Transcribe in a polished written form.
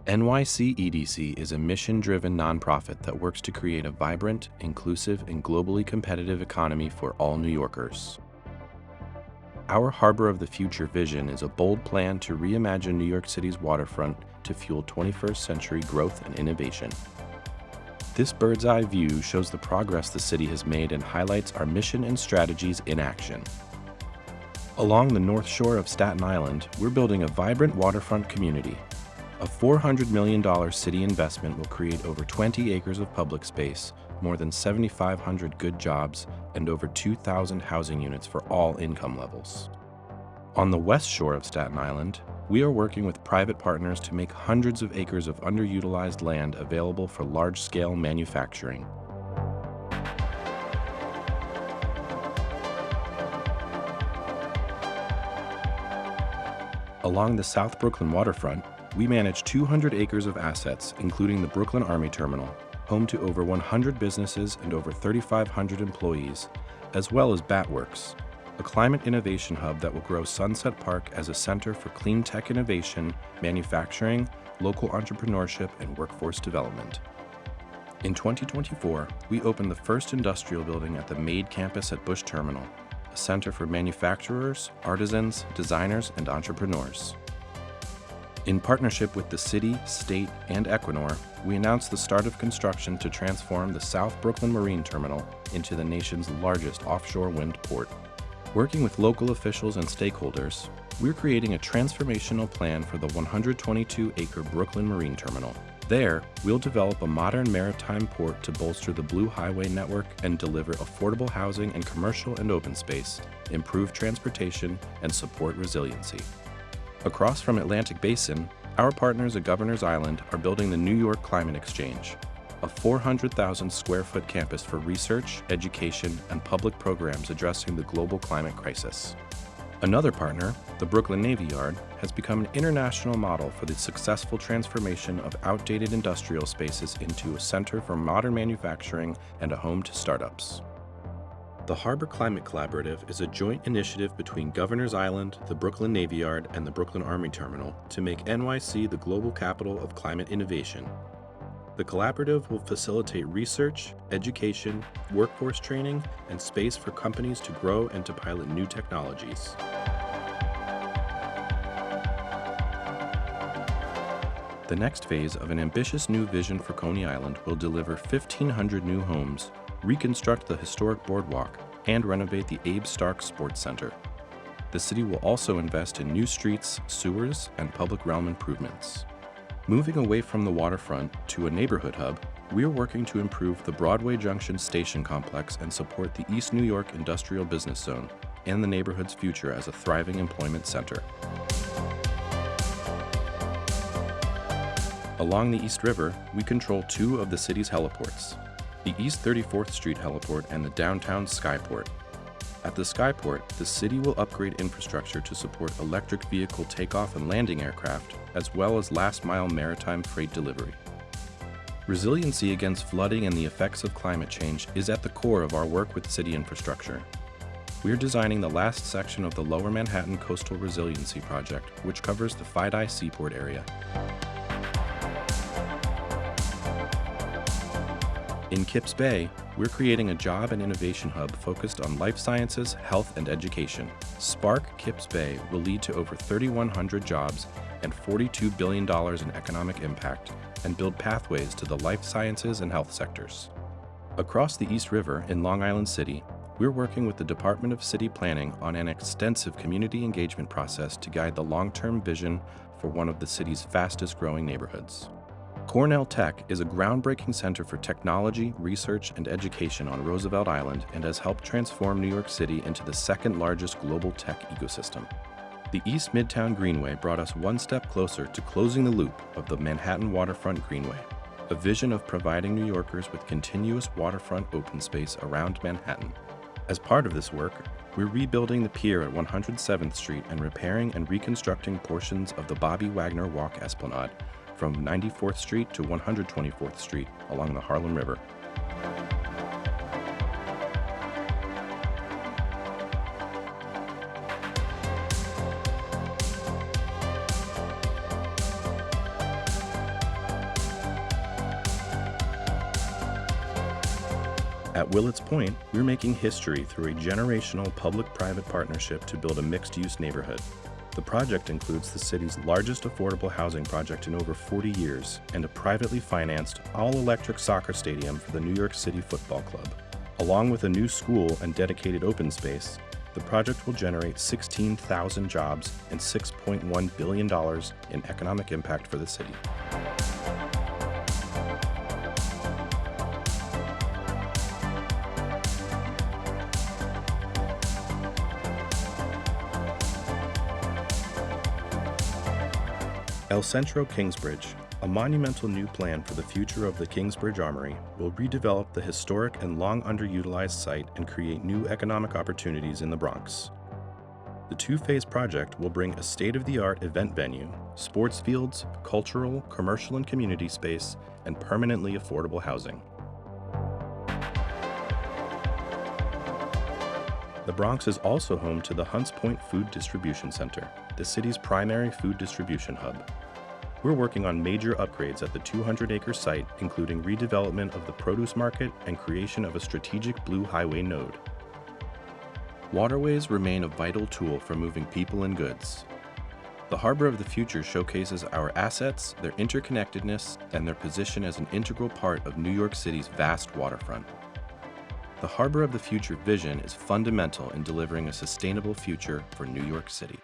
NYCEDC is a mission-driven nonprofit that works to create a vibrant, inclusive, and globally competitive economy for all New Yorkers. Our Harbor of the Future vision is a bold plan to reimagine New York City's waterfront to fuel 21st century growth and innovation. This bird's-eye view shows the progress the city has made and highlights our mission and strategies in action. Along the North Shore of Staten Island, we're building a vibrant waterfront community. A $400 million city investment will create over 20 acres of public space, more than 7,500 good jobs, and over 2,000 housing units for all income levels. On the West Shore of Staten Island, we are working with private partners to make hundreds of acres of underutilized land available for large-scale manufacturing. Along the South Brooklyn waterfront, we manage 200 acres of assets, including the Brooklyn Army Terminal, home to over 100 businesses and over 3,500 employees, as well as Batworks, a climate innovation hub that will grow Sunset Park as a center for clean tech innovation, manufacturing, local entrepreneurship, and workforce development. In 2024, we opened the first industrial building at the MADE campus at Bush Terminal, a center for manufacturers, artisans, designers, and entrepreneurs. In partnership with the city, state, and Equinor, we announced the start of construction to transform the South Brooklyn Marine Terminal into the nation's largest offshore wind port. Working with local officials and stakeholders, we're creating a transformational plan for the 122-acre Brooklyn Marine Terminal. There, we'll develop a modern maritime port to bolster the Blue Highway network and deliver affordable housing and commercial and open space, improve transportation, and support resiliency. Across from Atlantic Basin, our partners at Governor's Island are building the New York Climate Exchange, a 400,000 square foot campus for research, education, and public programs addressing the global climate crisis. Another partner, the Brooklyn Navy Yard, has become an international model for the successful transformation of outdated industrial spaces into a center for modern manufacturing and a home to startups. The Harbor Climate Collaborative is a joint initiative between Governor's Island, the Brooklyn Navy Yard, and the Brooklyn Army Terminal to make NYC the global capital of climate innovation. The collaborative will facilitate research, education, workforce training, and space for companies to grow and to pilot new technologies. The next phase of an ambitious new vision for Coney Island will deliver 1,500 new homes, reconstruct the historic boardwalk, and renovate the Abe Stark Sports Center. The city will also invest in new streets, sewers, and public realm improvements. Moving away from the waterfront to a neighborhood hub, we are working to improve the Broadway Junction Station complex and support the East New York Industrial Business Zone and the neighborhood's future as a thriving employment center. Along the East River, we control two of the city's heliports, the East 34th Street heliport and the downtown Skyport. At the Skyport, the city will upgrade infrastructure to support electric vehicle takeoff and landing aircraft, as well as last-mile maritime freight delivery. Resiliency against flooding and the effects of climate change is at the core of our work with city infrastructure. We are designing the last section of the Lower Manhattan Coastal Resiliency Project, which covers the FIDI Seaport area. In Kips Bay, we're creating a job and innovation hub focused on life sciences, health, and education. Spark Kips Bay will lead to over 3,100 jobs and $42 billion in economic impact and build pathways to the life sciences and health sectors. Across the East River in Long Island City, we're working with the Department of City Planning on an extensive community engagement process to guide the long-term vision for one of the city's fastest-growing neighborhoods. Cornell Tech is a groundbreaking center for technology, research, and education on Roosevelt Island and has helped transform New York City into the second-largest global tech ecosystem. The East Midtown Greenway brought us one step closer to closing the loop of the Manhattan Waterfront Greenway, a vision of providing New Yorkers with continuous waterfront open space around Manhattan. As part of this work, we're rebuilding the pier at 107th Street and repairing and reconstructing portions of the Bobby Wagner Walk Esplanade, from 94th Street to 124th Street along the Harlem River. At Willets Point, we're making history through a generational public-private partnership to build a mixed-use neighborhood. The project includes the city's largest affordable housing project in over 40 years and a privately financed, all-electric soccer stadium for the New York City Football Club. Along with a new school and dedicated open space, the project will generate 16,000 jobs and $6.1 billion in economic impact for the city. El Centro Kingsbridge, a monumental new plan for the future of the Kingsbridge Armory, will redevelop the historic and long underutilized site and create new economic opportunities in the Bronx. The two-phase project will bring a state-of-the-art event venue, sports fields, cultural, commercial, and community space, and permanently affordable housing. The Bronx is also home to the Hunts Point Food Distribution Center, the city's primary food distribution hub. We're working on major upgrades at the 200-acre site, including redevelopment of the produce market and creation of a strategic Blue Highway node. Waterways remain a vital tool for moving people and goods. The Harbor of the Future showcases our assets, their interconnectedness, and their position as an integral part of New York City's vast waterfront. The Harbor of the Future vision is fundamental in delivering a sustainable future for New York City.